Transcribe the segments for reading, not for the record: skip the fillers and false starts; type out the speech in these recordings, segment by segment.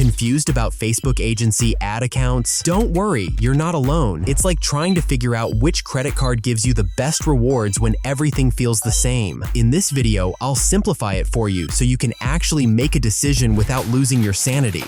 Confused about Facebook agency ad accounts? Don't worry, you're not alone. It's like trying to figure out which credit card gives you the best rewards when everything feels the same. In this video, I'll simplify it for you so you can actually make a decision without losing your sanity.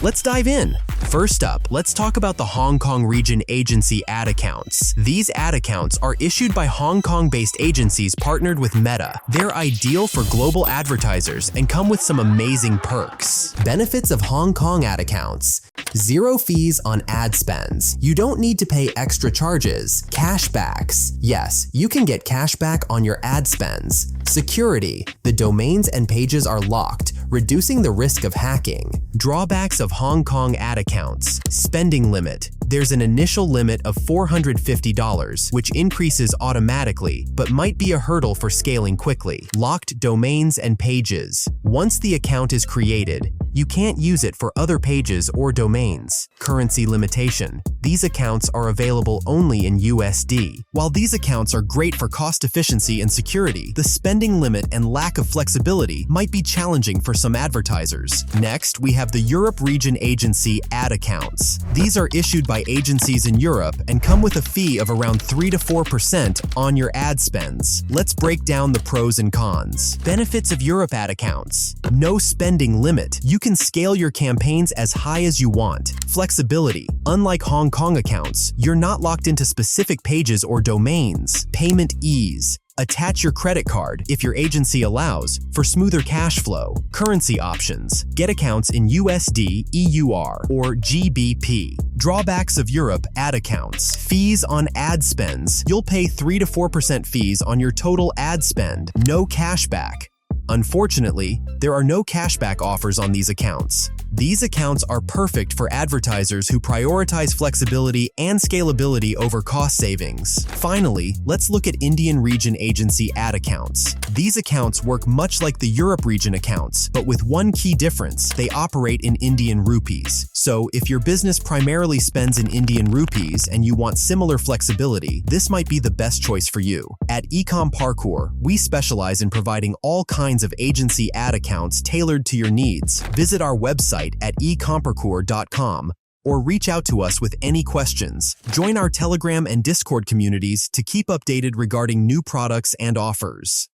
Let's dive in. First up, let's talk about the Hong Kong region agency ad accounts. These ad accounts are issued by Hong Kong-based agencies partnered with Meta. They're ideal for global advertisers and come with some amazing perks. Benefits of Hong Kong ad accounts. Zero fees on ad spends. You don't need to pay extra charges. Cashbacks. Yes, you can get cashback on your ad spends. Security. The domains and pages are locked, reducing the risk of hacking. Drawbacks of Hong Kong ad accounts. Spending limit. There's an initial limit of $450, which increases automatically, but might be a hurdle for scaling quickly. Locked domains and pages. Once the account is created, you can't use it for other pages or domains. Currency limitation. These accounts are available only in USD. While these accounts are great for cost efficiency and security, the spending limit and lack of flexibility might be challenging for some advertisers. Next, we have the Europe region agency ad accounts. These are issued by agencies in Europe and come with a fee of around 3 to 4% on your ad spends. Let's break down the pros and cons. Benefits of Europe ad accounts. No spending limit. You can scale your campaigns as high as you want. Flexibility. Unlike Hong Kong accounts, you're not locked into specific pages or domains. Payment ease. Attach your credit card, if your agency allows, for smoother cash flow. Currency options. Get accounts in USD, EUR, or GBP. Drawbacks of Europe ad accounts. Fees on ad spends. You'll pay 3 to 4% fees on your total ad spend. No cashback. Unfortunately, there are no cashback offers on these accounts. These accounts are perfect for advertisers who prioritize flexibility and scalability over cost savings. Finally, let's look at Indian region agency ad accounts. These accounts work much like the Europe region accounts, but with one key difference: they operate in Indian rupees. So, if your business primarily spends in Indian rupees and you want similar flexibility, this might be the best choice for you. At Ecom Parkour, we specialize in providing all kinds of agency ad accounts tailored to your needs. Visit our website at ecomparkour.com or reach out to us with any questions. Join our Telegram and Discord communities to keep updated regarding new products and offers.